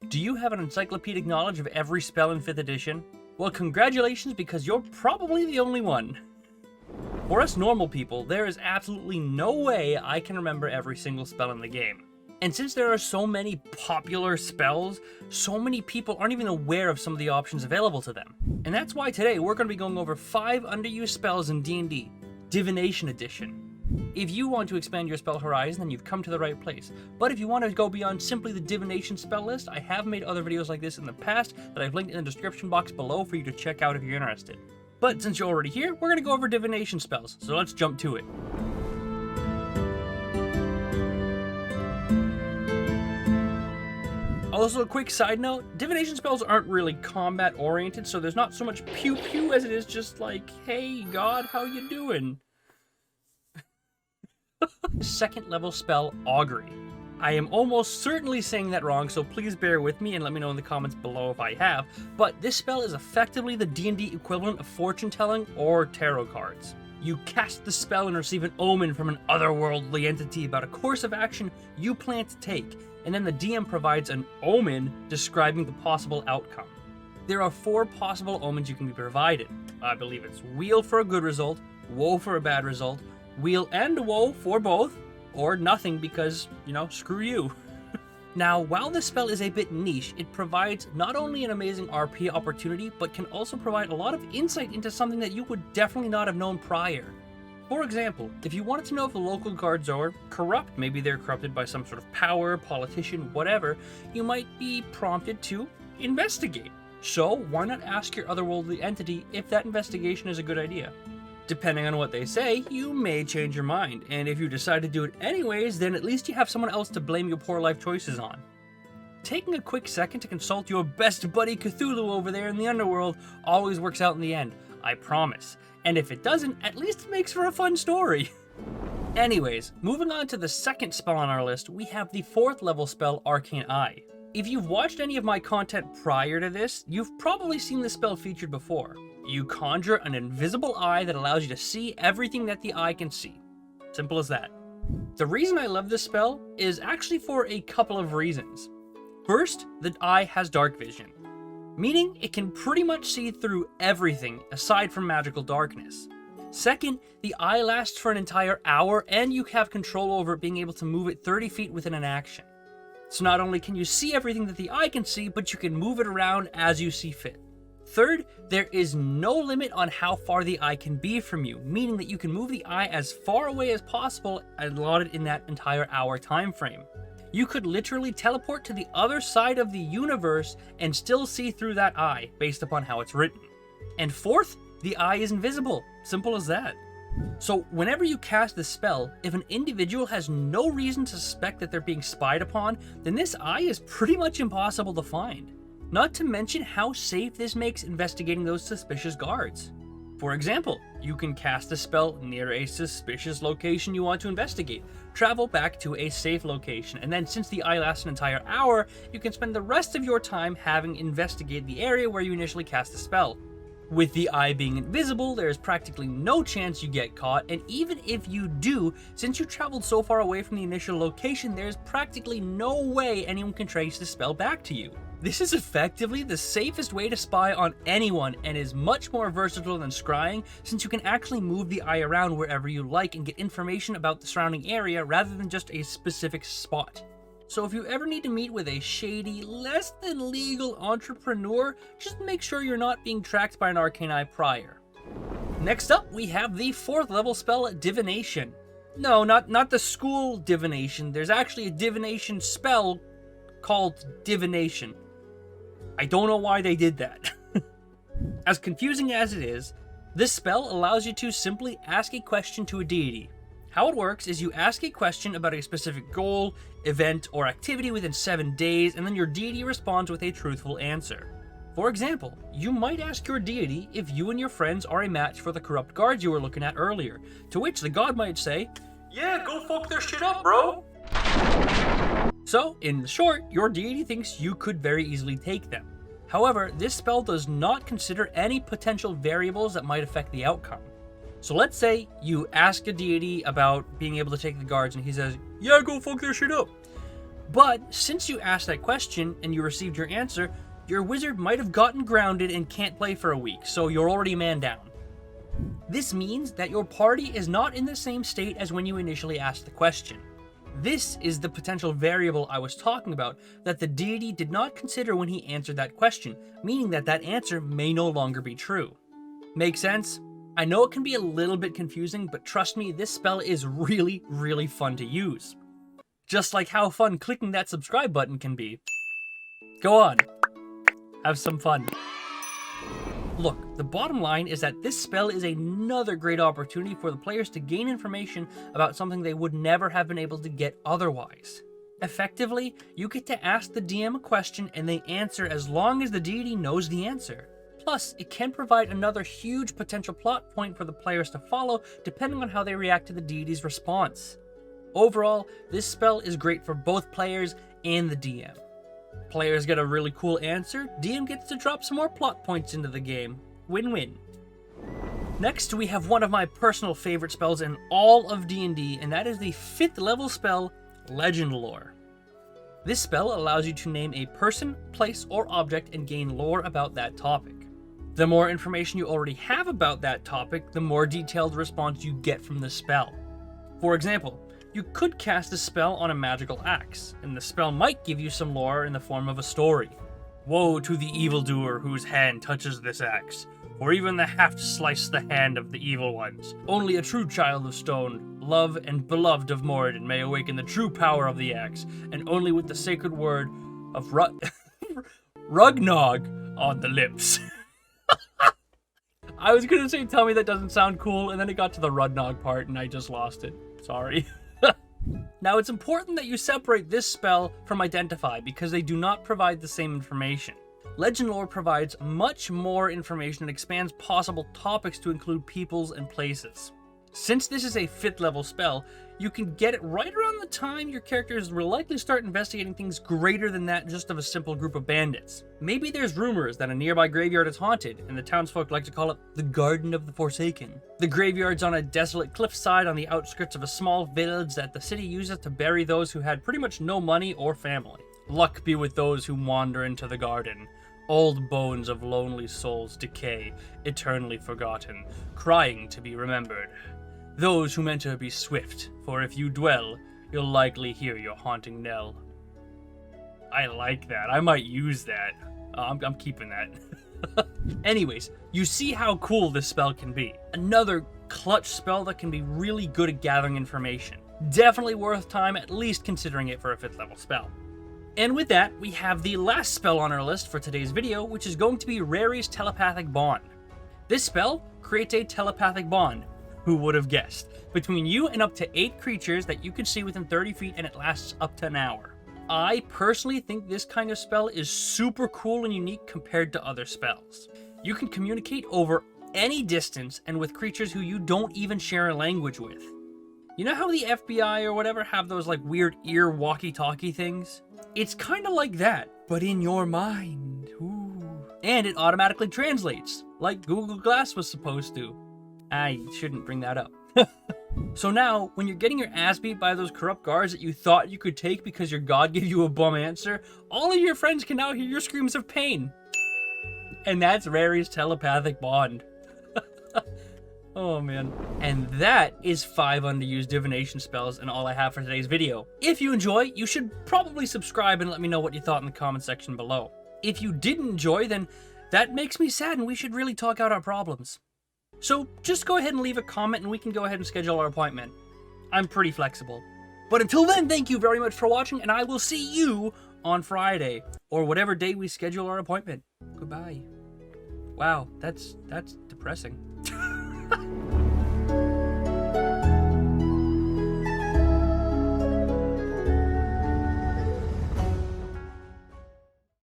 Do you have an encyclopedic knowledge of every spell in 5th edition? Well, congratulations, because you're probably the only one. For us normal people, there is absolutely no way I can remember every single spell in the game. And since there are so many popular spells, so many people aren't even aware of some of the options available to them. And that's why today we're going to be going over 5 underused spells in D&D, Divination Edition. If you want to expand your spell horizon, then you've come to the right place. But if you want to go beyond simply the Divination spell list, I have made other videos like this in the past that I've linked in the description box below for you to check out if you're interested. But since you're already here, we're going to go over Divination spells, so let's jump to it. Also, a quick side note, Divination spells aren't really combat oriented, so there's not so much pew pew as it is just like, hey God, how you doing? Second level spell, Augury. I am almost certainly saying that wrong, so please bear with me and let me know in the comments below if I have, but this spell is effectively the D&D equivalent of fortune telling or tarot cards. You cast the spell and receive an omen from an otherworldly entity about a course of action you plan to take, and then the DM provides an omen describing the possible outcome. There are 4 possible omens you can be provided. I believe it's wheel for a good result, woe for a bad result, wheel and woe for both, or nothing because, screw you. Now, while this spell is a bit niche, it provides not only an amazing RP opportunity, but can also provide a lot of insight into something that you would definitely not have known prior. For example, if you wanted to know if the local guards are corrupt, maybe they're corrupted by some sort of power, politician, whatever, you might be prompted to investigate. So, why not ask your otherworldly entity if that investigation is a good idea? Depending on what they say, you may change your mind, and if you decide to do it anyways, then at least you have someone else to blame your poor life choices on. Taking a quick second to consult your best buddy Cthulhu over there in the underworld always works out in the end, I promise. And if it doesn't, at least it makes for a fun story. Anyways, moving on to the second spell on our list, we have the 4th level spell, Arcane Eye. If you've watched any of my content prior to this, you've probably seen this spell featured before. You conjure an invisible eye that allows you to see everything that the eye can see. Simple as that. The reason I love this spell is actually for a couple of reasons. First, the eye has dark vision, meaning it can pretty much see through everything aside from magical darkness. Second, the eye lasts for an entire hour and you have control over it, being able to move it 30 feet within an action. So not only can you see everything that the eye can see, but you can move it around as you see fit. Third, there is no limit on how far the eye can be from you, meaning that you can move the eye as far away as possible allotted in that entire hour time frame. You could literally teleport to the other side of the universe and still see through that eye, based upon how it's written. And fourth, the eye is invisible. Simple as that. So whenever you cast this spell, if an individual has no reason to suspect that they're being spied upon, then this eye is pretty much impossible to find. Not to mention how safe this makes investigating those suspicious guards. For example, you can cast a spell near a suspicious location you want to investigate, travel back to a safe location, and then since the eye lasts an entire hour, you can spend the rest of your time having investigated the area where you initially cast the spell. With the eye being invisible, there is practically no chance you get caught, and even if you do, since you traveled so far away from the initial location, there is practically no way anyone can trace the spell back to you. This is effectively the safest way to spy on anyone and is much more versatile than scrying, since you can actually move the eye around wherever you like and get information about the surrounding area rather than just a specific spot. So if you ever need to meet with a shady, less than legal entrepreneur, just make sure you're not being tracked by an Arcane Eye prior. Next up, we have the 4th level spell, Divination. No, not the school Divination. There's actually a Divination spell called Divination. I don't know why they did that. As confusing as it is, this spell allows you to simply ask a question to a deity. How it works is you ask a question about a specific goal, event, or activity within 7 days, and then your deity responds with a truthful answer. For example, you might ask your deity if you and your friends are a match for the corrupt guards you were looking at earlier, to which the god might say, "Yeah, go fuck their shit up, bro." So, in short, your deity thinks you could very easily take them. However, this spell does not consider any potential variables that might affect the outcome. So let's say you ask a deity about being able to take the guards and he says, "Yeah, go fuck their shit up." But since you asked that question and you received your answer, your wizard might have gotten grounded and can't play for a week, so you're already man down. This means that your party is not in the same state as when you initially asked the question. This is the potential variable I was talking about that the deity did not consider when he answered that question, meaning that that answer may no longer be true. Make sense? I know it can be a little bit confusing, but trust me, this spell is really, really fun to use. Just like how fun clicking that subscribe button can be. Go on, have some fun. Look, the bottom line is that this spell is another great opportunity for the players to gain information about something they would never have been able to get otherwise. Effectively, you get to ask the DM a question and they answer as long as the deity knows the answer. Plus, it can provide another huge potential plot point for the players to follow depending on how they react to the deity's response. Overall, this spell is great for both players and the DM. Players get a really cool answer, DM gets to drop some more plot points into the game. Win-win. Next, we have one of my personal favorite spells in all of D&D, and that is the 5th level spell, Legend Lore. This spell allows you to name a person, place, or object and gain lore about that topic. The more information you already have about that topic, the more detailed response you get from the spell. For example, you could cast a spell on a magical axe, and the spell might give you some lore in the form of a story. Woe to the evildoer whose hand touches this axe, for even the haft slice the hand of the evil ones. Only a true child of stone, love and beloved of Moradin, may awaken the true power of the axe, and only with the sacred word of Rugnog on the lips. I was gonna say, tell me that doesn't sound cool, and then it got to the Rudnog part, and I just lost it. Sorry. Now, it's important that you separate this spell from Identify because they do not provide the same information. Legend Lore provides much more information and expands possible topics to include peoples and places. Since this is a 5th level spell, you can get it right around the time your characters will likely start investigating things greater than that just of a simple group of bandits. Maybe there's rumors that a nearby graveyard is haunted, and the townsfolk like to call it the Garden of the Forsaken. The graveyard's on a desolate cliffside on the outskirts of a small village that the city uses to bury those who had pretty much no money or family. Luck be with those who wander into the garden. Old bones of lonely souls decay, eternally forgotten, crying to be remembered. Those who meant to be swift, for if you dwell, you'll likely hear your haunting knell. I like that. I might use that. I'm keeping that. Anyways, you see how cool this spell can be. Another clutch spell that can be really good at gathering information. Definitely worth time, at least considering it for a 5th level spell. And with that, we have the last spell on our list for today's video, which is going to be Rary's Telepathic Bond. This spell creates a telepathic bond. Who would have guessed? Between you and up to 8 creatures that you can see within 30 feet, and it lasts up to an hour. I personally think this kind of spell is super cool and unique compared to other spells. You can communicate over any distance and with creatures who you don't even share a language with. You know how the FBI or whatever have those like weird ear walkie-talkie things? It's kind of like that, but in your mind. Ooh. And it automatically translates, like Google Glass was supposed to. I shouldn't bring that up. So now, when you're getting your ass beat by those corrupt guards that you thought you could take because your god gave you a bum answer, all of your friends can now hear your screams of pain. And that's Rary's Telepathic Bond. Oh man. And that is 5 underused divination spells and all I have for today's video. If you enjoy, you should probably subscribe and let me know what you thought in the comment section below. If you didn't enjoy, then that makes me sad and we should really talk out our problems. So just go ahead and leave a comment and we can go ahead and schedule our appointment. I'm pretty flexible. But until then, thank you very much for watching, and I will see you on Friday, or whatever day we schedule our appointment. Goodbye. Wow, that's depressing.